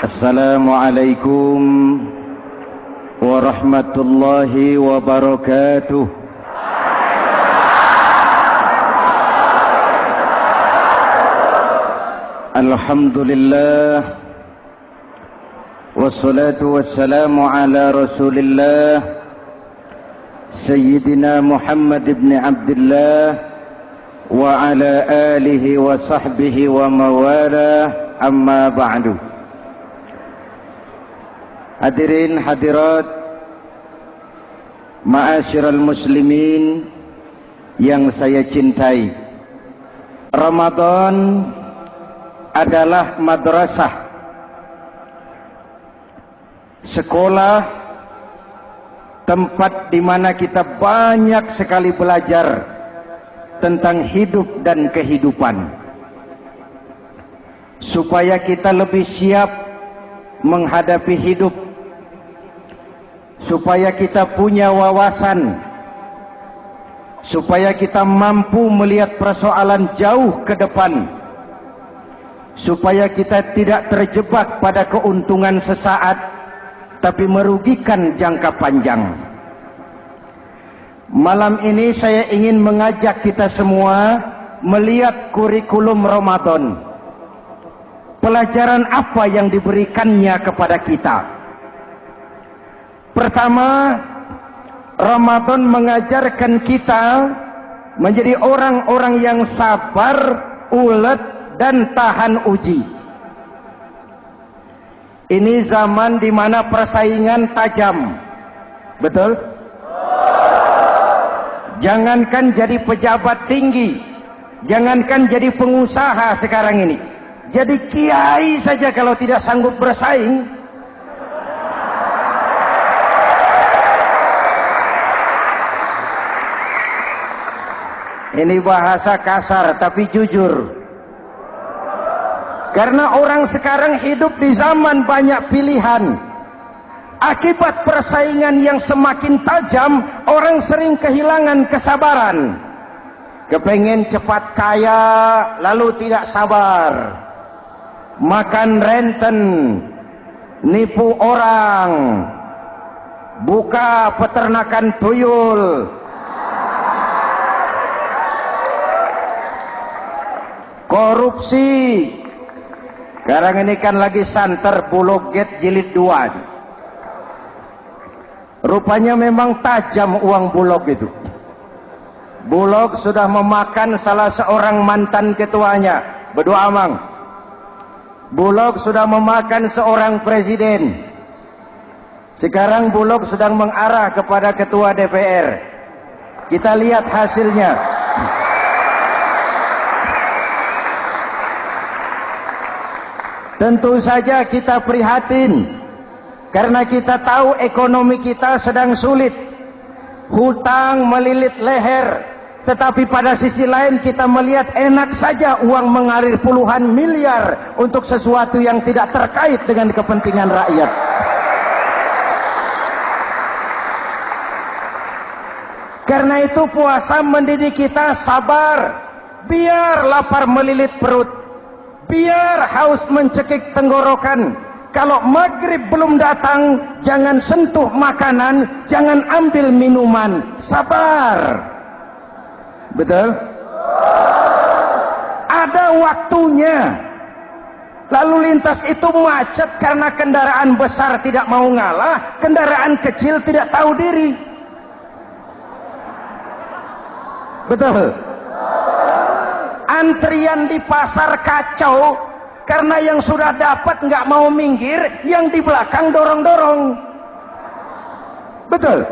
Assalamualaikum warahmatullahi wabarakatuh. Alhamdulillah wassalatu wassalamu ala Rasulillah Sayyidina Muhammad ibn Abdullah wa ala alihi wa sahbihi wa mawalah, amma ba'du. Hadirin hadirat ma'asyiral muslimin yang saya cintai, Ramadan adalah madrasah, sekolah, tempat di mana kita banyak sekali belajar tentang hidup dan kehidupan, supaya kita lebih siap menghadapi hidup, supaya kita punya wawasan, supaya kita mampu melihat persoalan jauh ke depan, supaya kita tidak terjebak pada keuntungan sesaat tapi merugikan jangka panjang. Malam ini saya ingin mengajak kita semua melihat kurikulum Ramadan. Pelajaran apa yang diberikannya kepada kita? Pertama, Ramadan mengajarkan kita menjadi orang-orang yang sabar, ulet, dan tahan uji. Ini zaman di mana persaingan tajam. Betul? Jangankan jadi pejabat tinggi, jangankan jadi pengusaha sekarang ini, jadi kiai saja kalau tidak sanggup bersaing, ini bahasa kasar tapi jujur. Karena orang sekarang hidup di zaman banyak pilihan. Akibat persaingan yang semakin tajam, orang sering kehilangan kesabaran. Kepengen cepat kaya, lalu tidak sabar. Makan renten, nipu orang, buka peternakan tuyul, korupsi. Sekarang ini kan lagi santer Bulog Gate jilid 2. Rupanya memang tajam uang Bulog itu. Bulog sudah memakan salah seorang mantan ketuanya, Bedua Amang. Bulog sudah memakan seorang presiden. Sekarang Bulog sedang mengarah kepada ketua DPR. Kita lihat hasilnya. Tentu saja kita prihatin, karena kita tahu ekonomi kita sedang sulit. Hutang melilit leher, tetapi pada sisi lain kita melihat enak saja uang mengalir puluhan miliar untuk sesuatu yang tidak terkait dengan kepentingan rakyat. Karena itu puasa mendidik kita sabar, biar lapar melilit perut, biar haus mencekik tenggorokan. Kalau maghrib belum datang, jangan sentuh makanan, jangan ambil minuman. Sabar. Betul? Ada waktunya. Lalu lintas itu macet karena kendaraan besar tidak mau ngalah, kendaraan kecil tidak tahu diri. Betul? Antrian di pasar kacau karena yang sudah dapat nggak mau minggir, yang di belakang dorong-dorong. Betul?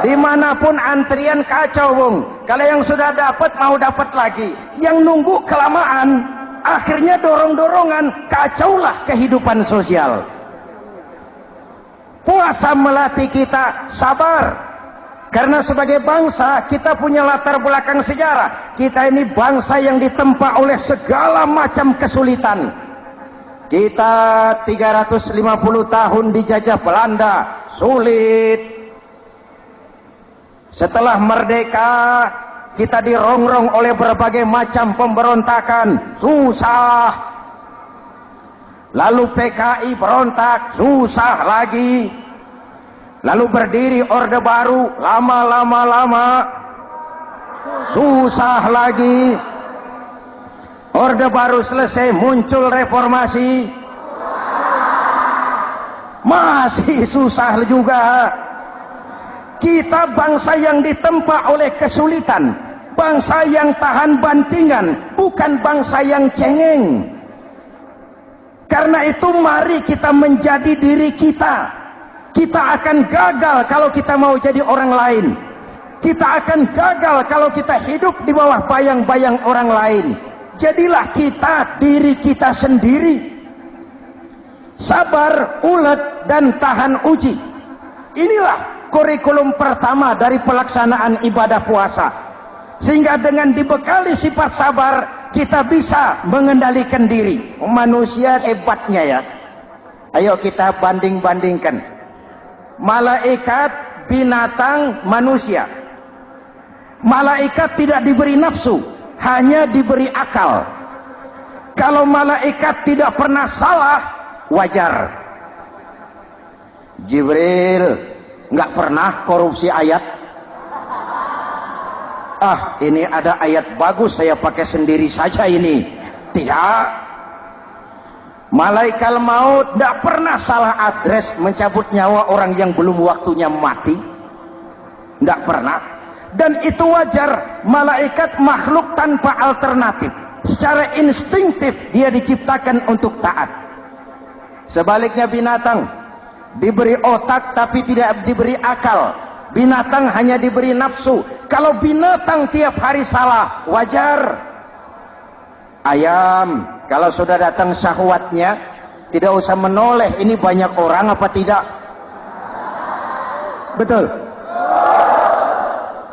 Dimanapun antrian kacau, Bung. Kalau yang sudah dapat mau dapat lagi, yang nunggu kelamaan, akhirnya dorong-dorongan, kacaulah kehidupan sosial. Puasa melatih kita sabar. Karena sebagai bangsa kita punya latar belakang sejarah. Kita ini bangsa yang ditempa oleh segala macam kesulitan. Kita 350 tahun dijajah Belanda, sulit. Setelah merdeka, kita dirongrong oleh berbagai macam pemberontakan, susah. Lalu PKI berontak, susah lagi. Lalu berdiri Orde Baru, lama-lama susah lagi. Orde Baru selesai, muncul reformasi, masih susah juga. Kita bangsa yang ditempa oleh kesulitan, bangsa yang tahan bantingan, bukan bangsa yang cengeng. Karena itu mari kita menjadi diri kita. Kita akan gagal kalau kita mau jadi orang lain. Kita akan gagal kalau kita hidup di bawah bayang-bayang orang lain. Jadilah kita diri kita sendiri. Sabar, ulet, dan tahan uji. Inilah kurikulum pertama dari pelaksanaan ibadah puasa. Sehingga dengan dibekali sifat sabar, kita bisa mengendalikan diri. Manusia hebatnya ya. Ayo kita banding-bandingkan. Malaikat, binatang, manusia. Malaikat tidak diberi nafsu, hanya diberi akal. Kalau malaikat tidak pernah salah, wajar. Jibril nggak pernah korupsi ayat. Ah, ini ada ayat bagus, saya pakai sendiri saja ini. Tidak. Malaikat maut tidak pernah salah address mencabut nyawa orang yang belum waktunya mati. Tidak pernah. Dan itu wajar. Malaikat makhluk tanpa alternatif. Secara instinktif dia diciptakan untuk taat. Sebaliknya binatang diberi otak tapi tidak diberi akal. Binatang hanya diberi nafsu. Kalau binatang tiap hari salah, wajar. Ayam, kalau sudah datang syahwatnya, tidak usah menoleh, ini banyak orang apa tidak? Betul.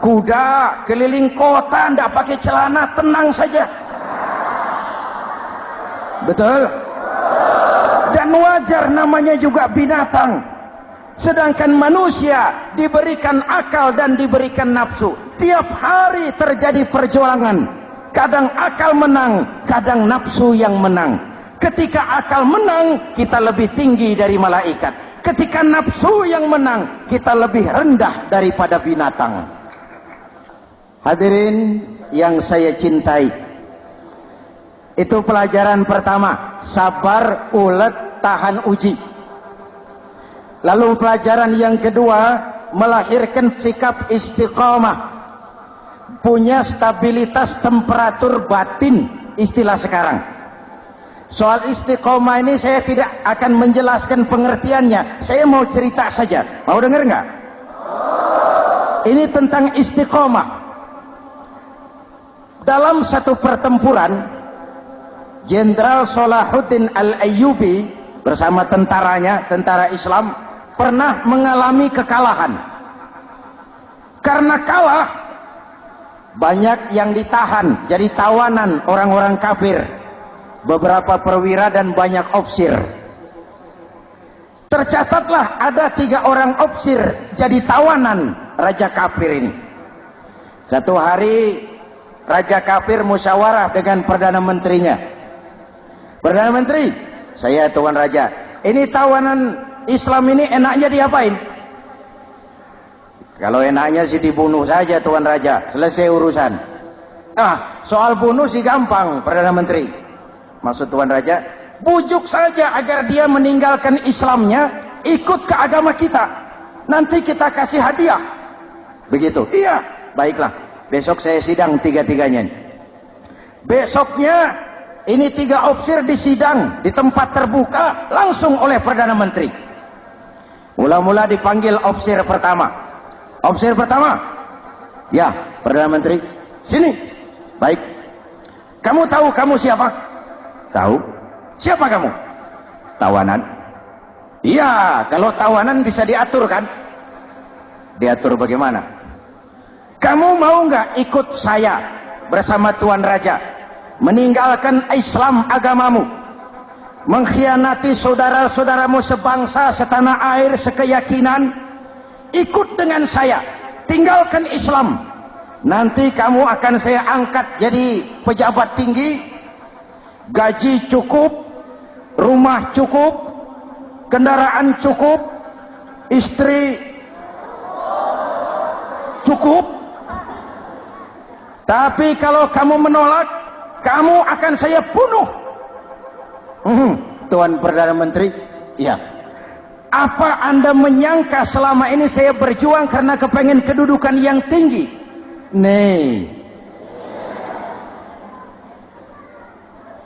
Kuda keliling kota tidak pakai celana, tenang saja. Betul. Dan wajar, namanya juga binatang. Sedangkan manusia diberikan akal dan diberikan nafsu. Tiap hari terjadi perjuangan. Kadang akal menang, kadang nafsu yang menang. Ketika akal menang, kita lebih tinggi dari malaikat. Ketika nafsu yang menang, kita lebih rendah daripada binatang. Hadirin yang saya cintai, itu pelajaran pertama, sabar, ulet, tahan uji. Lalu pelajaran yang kedua, melahirkan sikap istiqamah, punya stabilitas temperatur batin, istilah sekarang. Soal istiqomah ini saya tidak akan menjelaskan pengertiannya, saya mau cerita saja. Mau dengar nggak? Ini tentang istiqomah. Dalam satu pertempuran, Jenderal Salahuddin Al-Ayyubi bersama tentaranya, tentara Islam, pernah mengalami kekalahan. Karena kalah, banyak yang ditahan jadi tawanan orang-orang kafir, beberapa perwira dan banyak ofsir. Tercatatlah ada 3 orang ofsir jadi tawanan raja kafir ini. Satu hari raja kafir musyawarah dengan perdana menterinya. Perdana menteri, saya tuan raja, ini tawanan Islam ini enaknya diapain? Kalau enaknya sih dibunuh saja tuan raja, selesai urusan. Soal bunuh sih gampang, Perdana Menteri. Maksud tuan raja, bujuk saja agar dia meninggalkan Islamnya, ikut ke agama kita. Nanti kita kasih hadiah. Begitu. Iya, baiklah. Besok saya sidang 3-3-nya. Besoknya ini 3 ofsir disidang di tempat terbuka langsung oleh Perdana Menteri. Mula-mula dipanggil ofsir pertama. Ofsir pertama, ya Perdana Menteri, sini. Baik. Kamu tahu kamu siapa? Tahu. Siapa kamu? Tawanan. Iya, kalau tawanan bisa diatur kan? Diatur bagaimana? Kamu mau nggak ikut saya bersama Tuan Raja meninggalkan Islam agamamu, mengkhianati saudara-saudaramu sebangsa, setanah air, sekeyakinan? Ikut dengan saya, tinggalkan Islam. Nanti kamu akan saya angkat jadi pejabat tinggi, gaji cukup, rumah cukup, kendaraan cukup, istri cukup. Tapi kalau kamu menolak, kamu akan saya bunuh. Tuan Perdana Menteri, ya. Apa Anda menyangka selama ini saya berjuang karena kepengen kedudukan yang tinggi? Nih.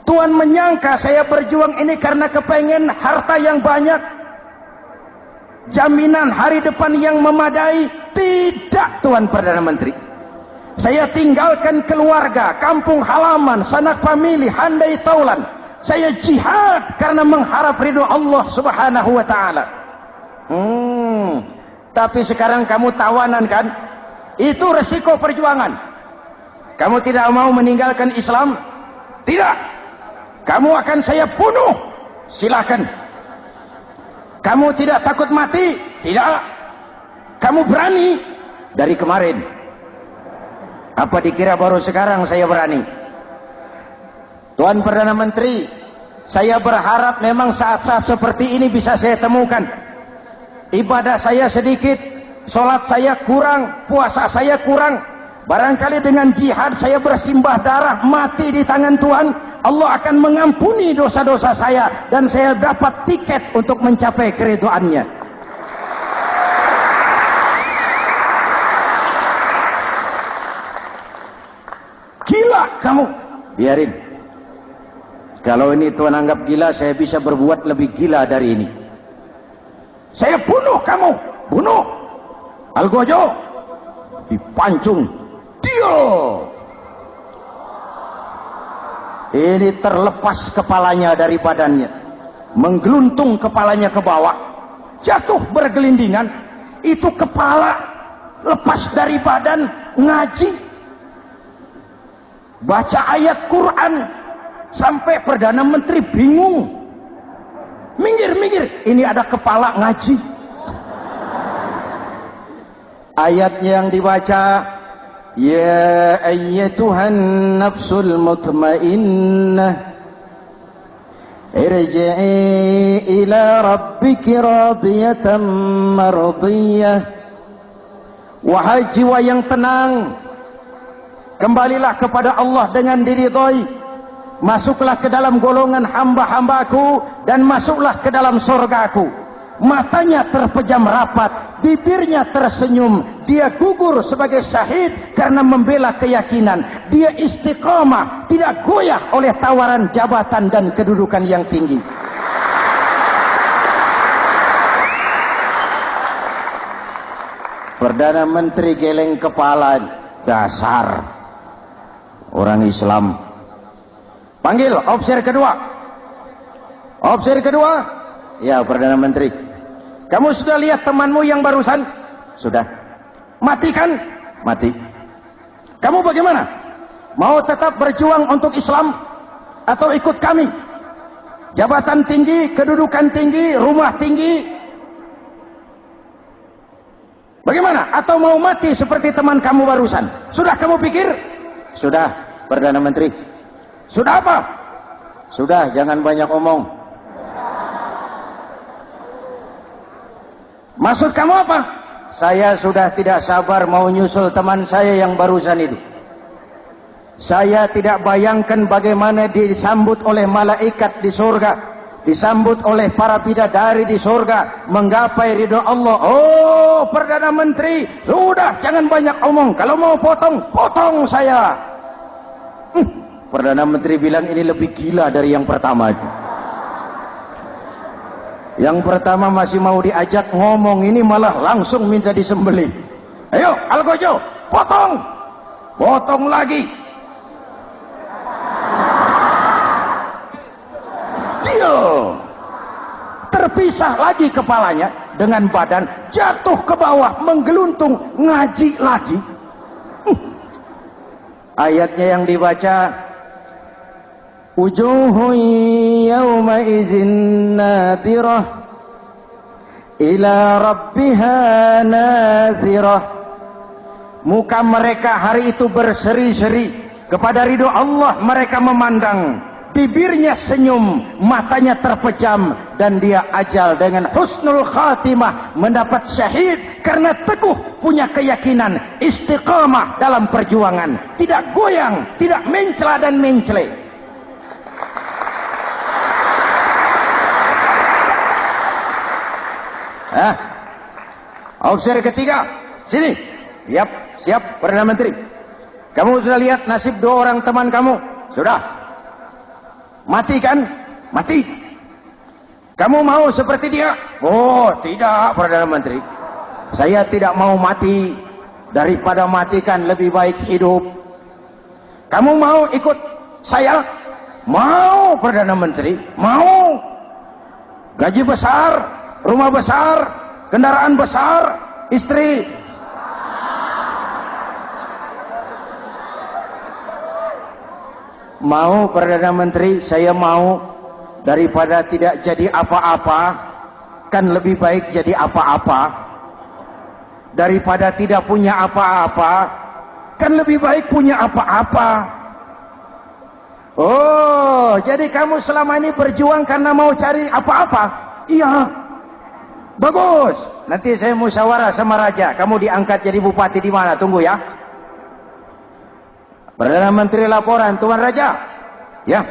Tuan menyangka saya berjuang ini karena kepengen harta yang banyak, jaminan hari depan yang memadai? Tidak, Tuan Perdana Menteri. Saya tinggalkan keluarga, kampung halaman, sanak famili, handai taulan. Saya jihad karena mengharap ridho Allah Subhanahu wa ta'ala. Tapi sekarang kamu tawanan kan? Itu resiko perjuangan. Kamu tidak mau meninggalkan Islam? Tidak. Kamu akan saya bunuh. Silakan. Kamu tidak takut mati? Tidak. Kamu berani? Dari kemarin. Apa dikira baru sekarang saya berani? Tuan Perdana Menteri, saya berharap memang saat-saat seperti ini bisa saya temukan. Ibadah saya sedikit, sholat saya kurang, puasa saya kurang. Barangkali dengan jihad saya bersimbah darah, mati di tangan Tuhan, Allah akan mengampuni dosa-dosa saya dan saya dapat tiket untuk mencapai keridhoannya. Gila kamu. Biarin. Kalau ini Tuan anggap gila, saya bisa berbuat lebih gila dari ini. Saya bunuh kamu. Bunuh. Algojo. Dipancung. Dio. Ini terlepas kepalanya dari badannya. Menggeluntung kepalanya ke bawah. Jatuh bergelindingan. Itu kepala lepas dari badan. Ngaji. Baca ayat Quran sampai Perdana Menteri bingung. Minggir. Ini ada kepala ngaji. Ayatnya yang dibaca, ya ayyatuhan nafsul mutmainnah irji'i ila rabbiki radiyatan mardiyah. Wahai jiwa yang tenang, kembalilah kepada Allah dengan diridhoi. Masuklah ke dalam golongan hamba-hambaku dan masuklah ke dalam surgaku. Matanya terpejam rapat, bibirnya tersenyum. Dia gugur sebagai syahid karena membela keyakinan. Dia istiqamah, tidak goyah oleh tawaran jabatan dan kedudukan yang tinggi. Perdana Menteri geleng kepala. Dasar orang Islam. Panggil officer kedua. Officer kedua. Ya, Perdana Menteri. Kamu sudah lihat temanmu yang barusan? Sudah. Mati kan? Mati. Kamu bagaimana? Mau tetap berjuang untuk Islam atau ikut kami? Jabatan tinggi, kedudukan tinggi, rumah tinggi. Bagaimana? Atau mau mati seperti teman kamu barusan? Sudah kamu pikir? Sudah, Perdana Menteri. Sudah apa? Sudah, jangan banyak omong. Maksud kamu apa? Saya sudah tidak sabar mau nyusul teman saya yang barusan itu. Saya tidak bayangkan bagaimana disambut oleh malaikat di surga, disambut oleh para bidadari di surga, menggapai ridho Allah. Oh, Perdana Menteri, sudah jangan banyak omong. Kalau mau potong, potong saya. Perdana Menteri bilang ini lebih gila dari yang pertama itu. Yang pertama masih mau diajak ngomong, ini malah langsung minta disembelih. Ayo, Algojo, potong. Potong lagi. Dia terpisah lagi kepalanya dengan badan, jatuh ke bawah, menggeluntung, ngaji lagi. Ayatnya yang dibaca, wujuhun yawma izin nadirah ila rabbiha nazirah. Muka mereka hari itu berseri-seri kepada ridho Allah. Mereka memandang bibirnya senyum, matanya terpejam, dan dia ajal dengan husnul khatimah, mendapat syahid karena teguh punya keyakinan, istiqamah dalam perjuangan, tidak goyang, tidak mencela dan mencele. Opsi ketiga, sini. Siap, Perdana Menteri. Kamu sudah lihat nasib 2 orang teman kamu? Sudah. Mati kan? Mati. Kamu mau seperti dia? Oh, tidak, Perdana Menteri. Saya tidak mau mati. Daripada matikan lebih baik hidup. Kamu mau ikut saya? Mau, Perdana Menteri. Mau. Gaji besar, rumah besar, kendaraan besar, istri. Mau, Perdana Menteri, saya mau. Daripada tidak jadi apa-apa, kan lebih baik jadi apa-apa. Daripada tidak punya apa-apa, kan lebih baik punya apa-apa. Oh, jadi kamu selama ini berjuang karena mau cari apa-apa? Iya. Bagus. Nanti saya musyawarah sama raja. Kamu diangkat jadi bupati di mana? Tunggu ya. Perdana Menteri laporan, Tuan Raja. Ya.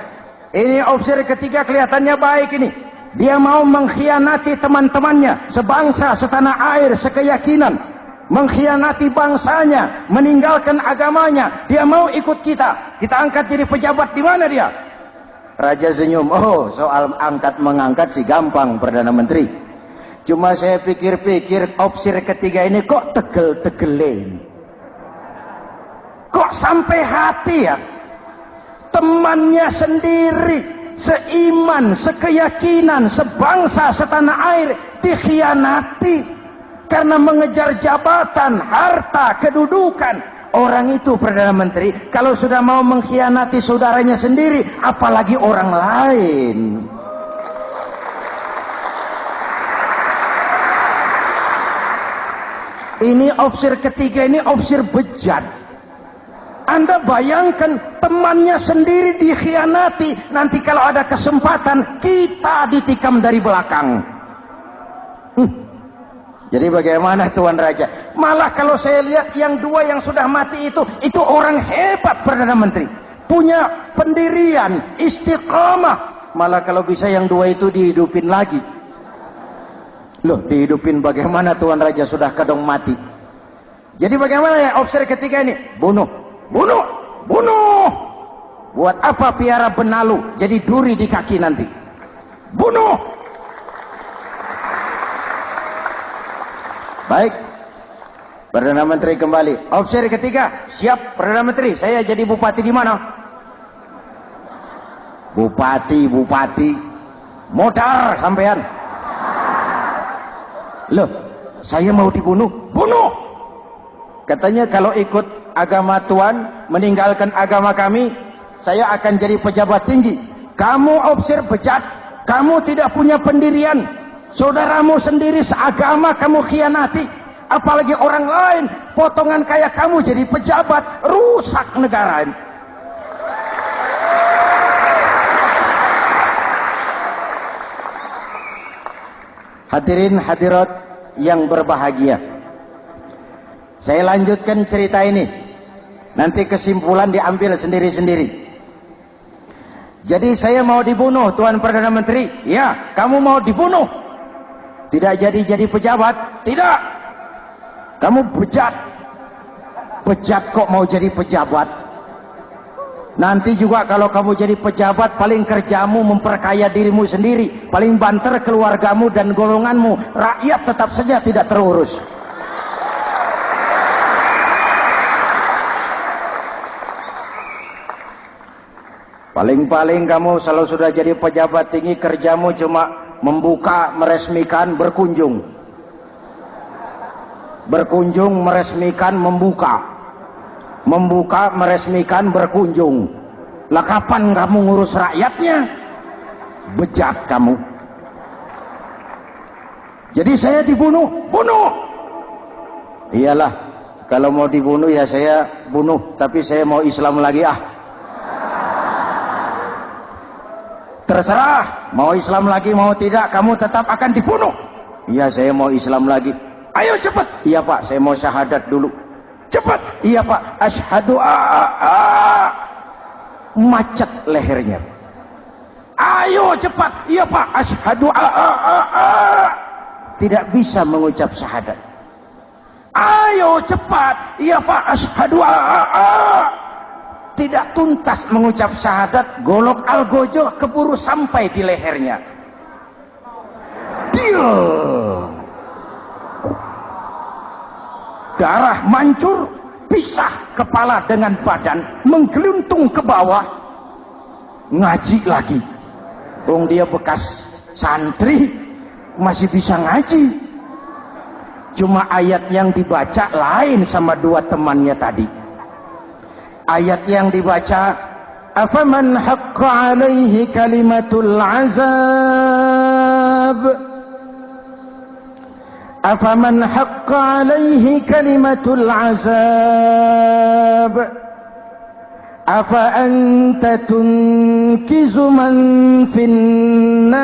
Ini opsi ketiga kelihatannya baik ini. Dia mau mengkhianati teman-temannya, sebangsa, setanah air, sekeyakinan. Mengkhianati bangsanya, meninggalkan agamanya. Dia mau ikut kita. Kita angkat jadi pejabat di mana dia? Raja senyum. Oh, soal angkat mengangkat sih gampang, Perdana Menteri. Cuma saya pikir-pikir opsi ketiga ini kok tegel-tegelin. Kok sampai hati ya? Temannya sendiri, seiman, sekeyakinan, sebangsa, setanah air dikhianati karena mengejar jabatan, harta, kedudukan. Orang itu, Perdana Menteri, kalau sudah mau mengkhianati saudaranya sendiri, apalagi orang lain. Ini opsi ketiga, ini opsi bejat. Anda bayangkan temannya sendiri dikhianati. Nanti kalau ada kesempatan, kita ditikam dari belakang. Jadi bagaimana Tuan Raja? Malah kalau saya lihat yang 2 yang sudah mati itu orang hebat, Perdana Menteri. Punya pendirian, istiqamah. Malah kalau bisa yang 2 itu dihidupin lagi. Loh, dihidupin bagaimana Tuan Raja sudah kadang mati? Jadi bagaimana ya opsi ketiga ini? Bunuh. Buat apa piara benalu jadi duri di kaki nanti? Bunuh. Baik, Perdana Menteri kembali. Opsi ketiga, siap Perdana Menteri. Saya jadi bupati di mana? Bupati, modar sampean. Loh, saya mau dibunuh. Bunuh. Katanya kalau ikut agama Tuhan, meninggalkan agama kami, saya akan jadi pejabat tinggi. Kamu opsi bejat, kamu tidak punya pendirian. Saudaramu sendiri seagama kamu khianati, apalagi orang lain. Potongan kayak kamu jadi pejabat, rusak negara ini. Hadirin hadirat yang berbahagia, saya lanjutkan cerita ini. Nanti kesimpulan diambil sendiri-sendiri. Jadi saya mau dibunuh, Tuan Perdana Menteri. Ya, kamu mau dibunuh. Tidak jadi pejabat? Tidak. Kamu bejat. Bejat kok mau jadi pejabat? Nanti juga kalau kamu jadi pejabat, paling kerjamu memperkaya dirimu sendiri. Paling banter keluargamu dan golonganmu. Rakyat tetap saja tidak terurus. Paling-paling kamu kalau sudah jadi pejabat tinggi, kerjamu cuma membuka, meresmikan, berkunjung. Berkunjung, meresmikan, membuka. Membuka, meresmikan, berkunjung. Lah kapan kamu ngurus rakyatnya? Bejat kamu. Jadi saya dibunuh. Bunuh. Iyalah, kalau mau dibunuh ya saya bunuh. Tapi saya mau Islam lagi Terserah, mau Islam lagi mau tidak, kamu tetap akan dibunuh. Iya, saya mau Islam lagi. Ayo cepat. Iya Pak, saya mau syahadat dulu. Cepat. Iya Pak, asyhadu macet lehernya. Ayo cepat. Iya Pak, asyhadu tidak bisa mengucap syahadat. Ayo cepat. Iya Pak, asyhadu tidak tuntas mengucap syahadat, golok algojo keburu sampai di lehernya. Diam. Darah mancur, pisah kepala dengan badan, menggeluntung ke bawah. Ngaji lagi. Dia bekas santri, masih bisa ngaji. Cuma ayat yang dibaca lain sama dua temannya tadi. Ayat yang dibaca, afaman haqqa alaihi kalimatul azab, afaman haqqa alaihi kalimatul azab, afa anta tunkizu man finnar.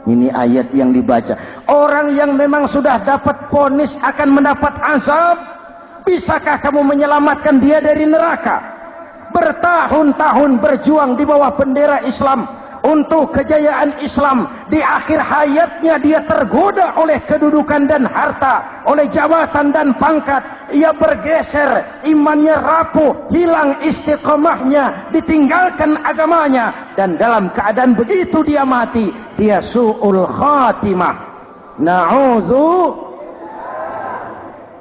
Ini ayat yang dibaca. Orang yang memang sudah dapat vonis akan mendapat azab, bisakah kamu menyelamatkan dia dari neraka? Bertahun-tahun berjuang di bawah bendera Islam untuk kejayaan Islam. Di akhir hayatnya dia tergoda oleh kedudukan dan harta, oleh jabatan dan pangkat. Ia bergeser, imannya rapuh, hilang istiqomahnya, ditinggalkan agamanya, dan dalam keadaan begitu dia mati. Dia su'ul khatimah. Na'udzu.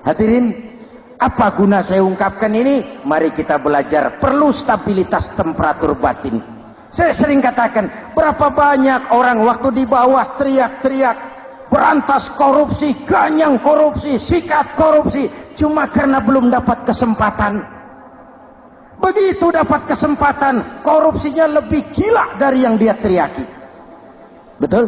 Hadirin, apa guna saya ungkapkan ini? Mari kita belajar. Perlu stabilitas temperatur batin. Saya sering katakan, berapa banyak orang waktu di bawah teriak-teriak, berantas korupsi, ganyang korupsi, sikat korupsi, cuma karena belum dapat kesempatan. Begitu dapat kesempatan, korupsinya lebih gila dari yang dia teriaki. Betul?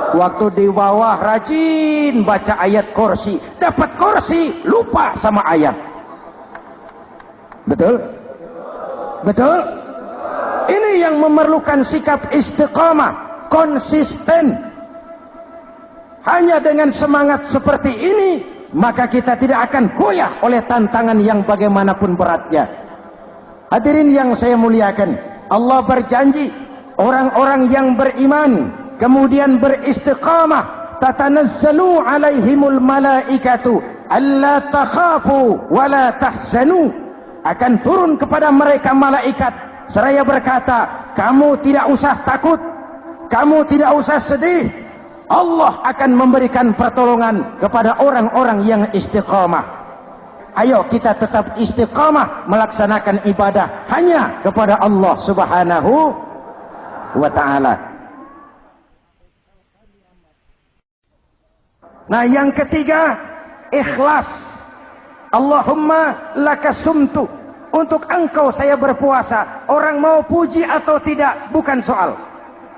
Waktu di bawah rajin baca ayat kursi, dapat kursi, lupa sama ayat. Betul? Betul? Ini yang memerlukan sikap istiqamah, konsisten. Hanya dengan semangat seperti ini, maka kita tidak akan goyah oleh tantangan yang bagaimanapun beratnya. Hadirin yang saya muliakan, Allah berjanji, orang-orang yang beriman, kemudian beristiqamah, tatanazzalu alaihimul malaikatu alla takhafu wa la tahzanu. Akan turun kepada mereka malaikat, seraya berkata, kamu tidak usah takut, kamu tidak usah sedih. Allah akan memberikan pertolongan kepada orang-orang yang istiqamah. Ayo kita tetap istiqamah melaksanakan ibadah hanya kepada Allah Subhanahu wa ta'ala. Nah, yang ketiga, ikhlas. Allahumma laka sumtu. Untuk engkau saya berpuasa. Orang mau puji atau tidak bukan soal.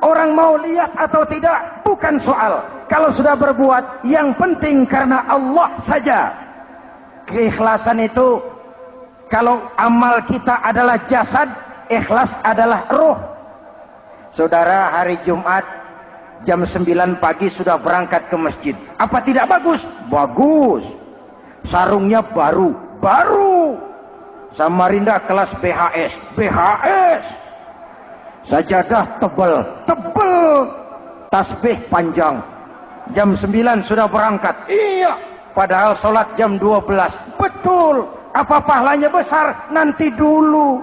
Orang mau lihat atau tidak bukan soal. Kalau sudah berbuat, yang penting karena Allah saja. Keikhlasan itu, kalau amal kita adalah jasad, ikhlas adalah ruh. Saudara, hari Jumat jam 9 pagi sudah berangkat ke masjid. Apa tidak bagus? Bagus. Sarungnya baru. Samarinda kelas BHS. Sajadah tebal. Tasbih panjang. Jam 9 sudah berangkat. Iya, padahal sholat jam 12. Betul. Apa pahalanya besar? Nanti dulu.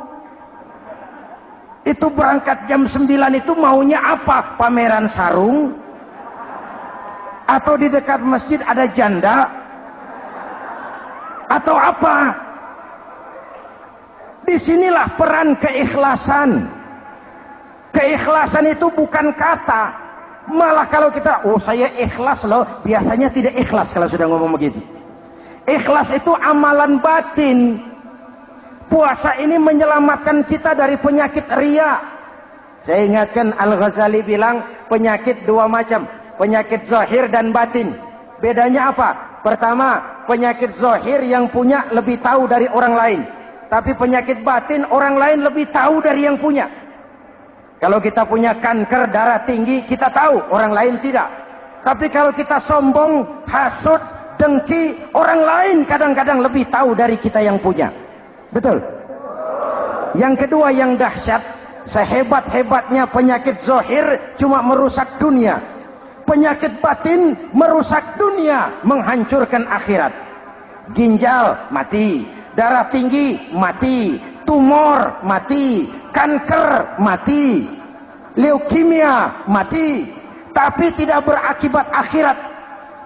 Itu berangkat jam 9 itu maunya apa? Pameran sarung? Atau di dekat masjid ada janda? Atau apa? Disinilah peran keikhlasan. Keikhlasan itu bukan kata. Malah kalau kita, saya ikhlas loh, biasanya tidak ikhlas kalau sudah ngomong begitu. Ikhlas itu amalan batin. Puasa ini menyelamatkan kita dari penyakit riya. Saya ingatkan Al-Ghazali bilang penyakit dua macam, penyakit zahir dan batin. Bedanya apa? Pertama, penyakit zahir yang punya lebih tahu dari orang lain. Tapi penyakit batin orang lain lebih tahu dari yang punya. Kalau kita punya kanker darah tinggi, kita tahu, orang lain tidak. Tapi kalau kita sombong, hasut, dengki, orang lain kadang-kadang lebih tahu dari kita yang punya. Betul? Yang kedua yang dahsyat, sehebat-hebatnya penyakit zahir cuma merusak dunia. Penyakit batin merusak dunia, menghancurkan akhirat. Ginjal mati, darah tinggi mati, tumor mati, kanker mati, leukemia mati, tapi tidak berakibat akhirat.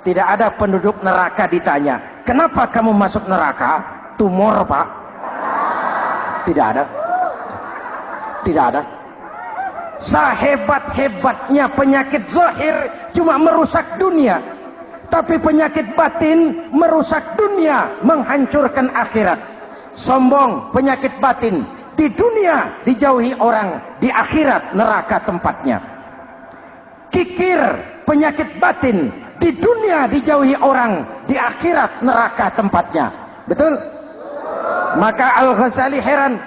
Tidak ada penduduk neraka ditanya, kenapa kamu masuk neraka? Tumor, Pak. Tidak ada. Tidak ada. Sehebat-hebatnya penyakit zahir cuma merusak dunia, tapi penyakit batin merusak dunia, menghancurkan akhirat. Sombong, penyakit batin, di dunia dijauhi orang, di akhirat neraka tempatnya. Kikir, penyakit batin, di dunia dijauhi orang, di akhirat neraka tempatnya. Betul? Maka Al-Ghazali heran,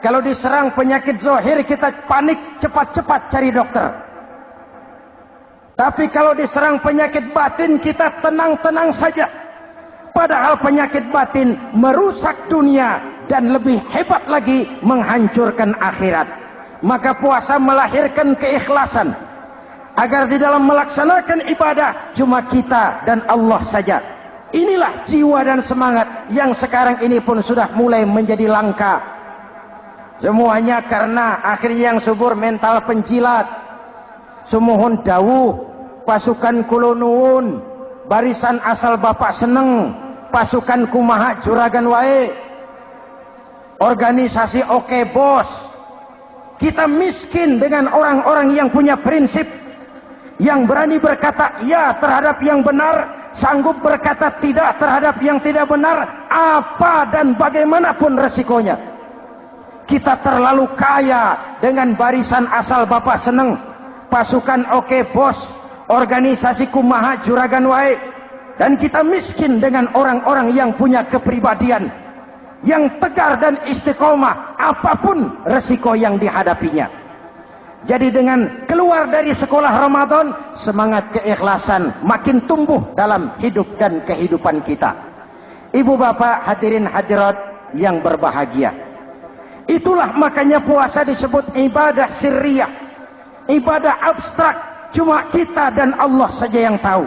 kalau diserang penyakit zahir kita panik, cepat-cepat cari dokter. Tapi kalau diserang penyakit batin kita tenang-tenang saja. Padahal penyakit batin merusak dunia dan lebih hebat lagi menghancurkan akhirat. Maka puasa melahirkan keikhlasan, agar di dalam melaksanakan ibadah cuma kita dan Allah saja. Inilah jiwa dan semangat yang sekarang ini pun sudah mulai menjadi langka. Semuanya karena akhirnya yang subur mental penjilat. Sumuhun dawuh, pasukan kulonuun, barisan asal bapak seneng, pasukan kumaha juragan wae, organisasi oke bos. Kita miskin dengan orang-orang yang punya prinsip, yang berani berkata ya terhadap yang benar, sanggup berkata tidak terhadap yang tidak benar, apa dan bagaimanapun resikonya. Kita terlalu kaya dengan barisan asal bapak seneng, pasukan oke bos, organisasi kumaha juragan wae, dan kita miskin dengan orang-orang yang punya kepribadian, yang tegar dan istiqomah apapun resiko yang dihadapinya. Jadi dengan keluar dari sekolah Ramadan, semangat keikhlasan makin tumbuh dalam hidup dan kehidupan kita. Ibu bapak hadirin hadirat yang berbahagia, itulah makanya puasa disebut ibadah sirriyah, ibadah abstrak, cuma kita dan Allah saja yang tahu.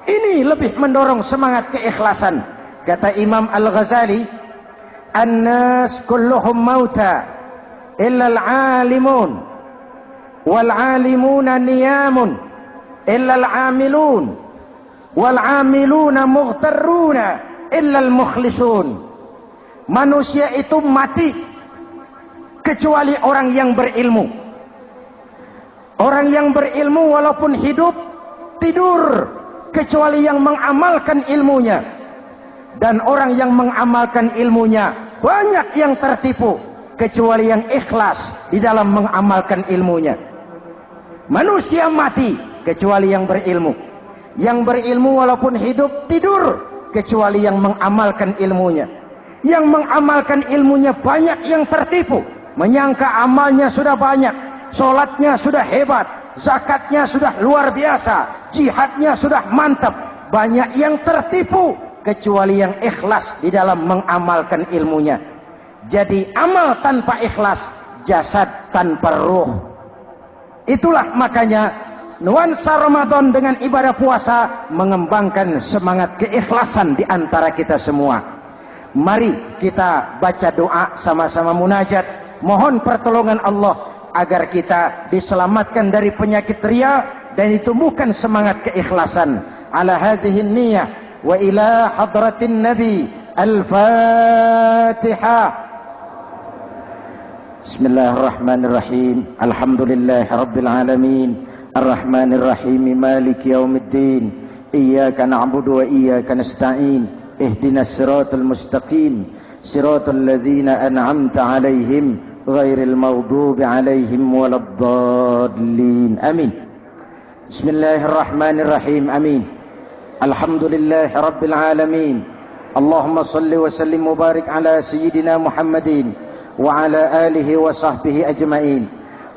Ini lebih mendorong semangat keikhlasan. Kata Imam Al-Ghazali, "An-nas kulluhum mauta illa al-alimun, wal-alimuna niyamun illa al-amilun, wal-amiluna mughtarruna illa al-mukhlisun." Manusia itu mati kecuali orang yang berilmu. Orang yang berilmu walaupun hidup tidur kecuali yang mengamalkan ilmunya. Dan orang yang mengamalkan ilmunya banyak yang tertipu kecuali yang ikhlas di dalam mengamalkan ilmunya. Manusia mati kecuali yang berilmu. Yang berilmu walaupun hidup tidur kecuali yang mengamalkan ilmunya. Yang mengamalkan ilmunya banyak yang tertipu, menyangka amalnya sudah banyak, sholatnya sudah hebat, zakatnya sudah luar biasa, jihadnya sudah mantap. Banyak yang tertipu kecuali yang ikhlas di dalam mengamalkan ilmunya. Jadi amal tanpa ikhlas, jasad tanpa ruh. Itulah makanya nuansa Ramadan dengan ibadah puasa mengembangkan semangat keikhlasan di antara kita semua. Mari kita baca doa sama-sama munajat, mohon pertolongan Allah agar kita diselamatkan dari penyakit riya dan ditumbuhkan semangat keikhlasan. Ala hadhihi niyyah wa ila hadratin nabi. Al-Fatihah. Bismillahirrahmanirrahim. Alhamdulillahi rabbil alamin. Ar-Rahmanirrahim. Maliki yaumiddin. Iyyaka na'budu wa iyyaka nasta'in. Ihdinas siratal mustaqim. Siratal ladzina an'amta 'alaihim ghairil maghdubi 'alaihim waladdallin. Amin. Bismillahirrahmanirrahim. Amin. Alhamdulillahi rabbil alamin. اللهم صل وسلم وبارك على سيدنا محمد وعلى آله وصحبه أجمعين.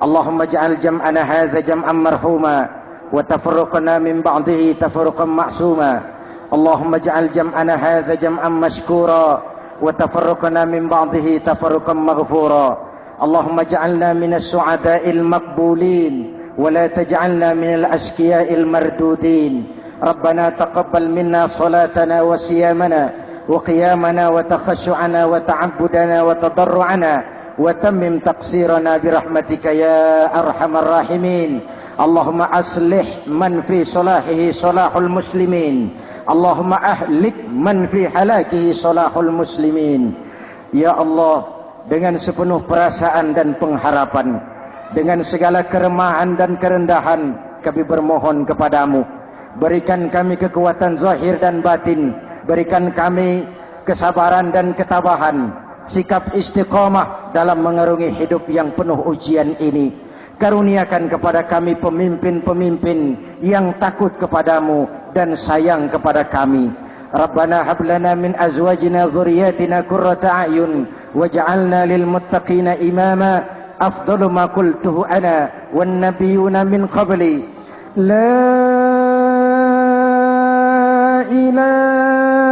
اللهم اجعل جمعنا هذا جمعا مرحوما وتفرقنا من بعضه تفرقا معصوما. اللهم اجعل جمعنا هذا جمعا مشكورا وتفرقنا من بعضه تفرقا مغفورا. اللهم اجعلنا من السعداء المقبولين ولا تجعلنا من الأشقياء المردودين. ربنا تقبل منا صلاتنا وصيامنا وقيامنا وتخشعنا وتعبدنا وتضرعنا وتمم تقصيرنا برحمتك يا أرحم الراحمين. اللهم أصلح من في صلاحه صلاح المسلمين. اللهم أهلك من في هلاكه صلاح المسلمين. Ya Allah, dengan sepenuh perasaan dan pengharapan, dengan segala keremahan dan kerendahan, kami bermohon kepadamu, berikan kami kekuatan zahir dan batin, berikan kami kesabaran dan ketabahan, sikap istiqamah dalam mengarungi hidup yang penuh ujian ini. Karuniakan kepada kami pemimpin-pemimpin yang takut kepadamu dan sayang kepada kami. Rabbana hab lana min azwajina dzurriyyatina qurrata a'yun waj'alna lil muttaqina imama. Afdalu ma qultuhu ana wan nabiyyuna min qabli. La ilaha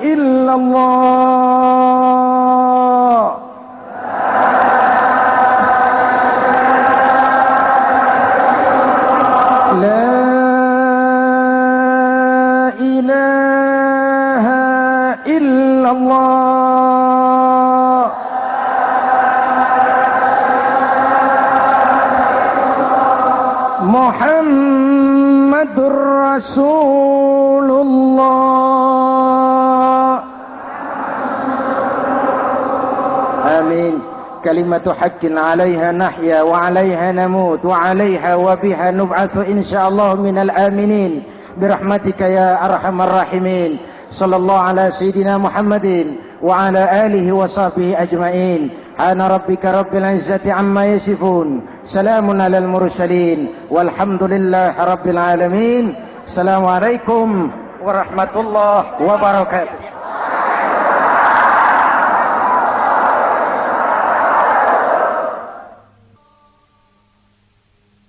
illallah. La ilaha illallah. Muhammadur Rasulullah. Amin. كلمة حق عليها نحيا وعليها نموت وعليها وبها نبعث إن شاء الله من الآمنين برحمتك يا أرحم الراحمين. صلى الله على سيدنا محمد وعلى آله وصحبه أجمعين. سبحان ربك رب العزة عما يصفون. سلام على المرسلين والحمد لله رب العالمين. السلام عليكم ورحمة الله وبركاته.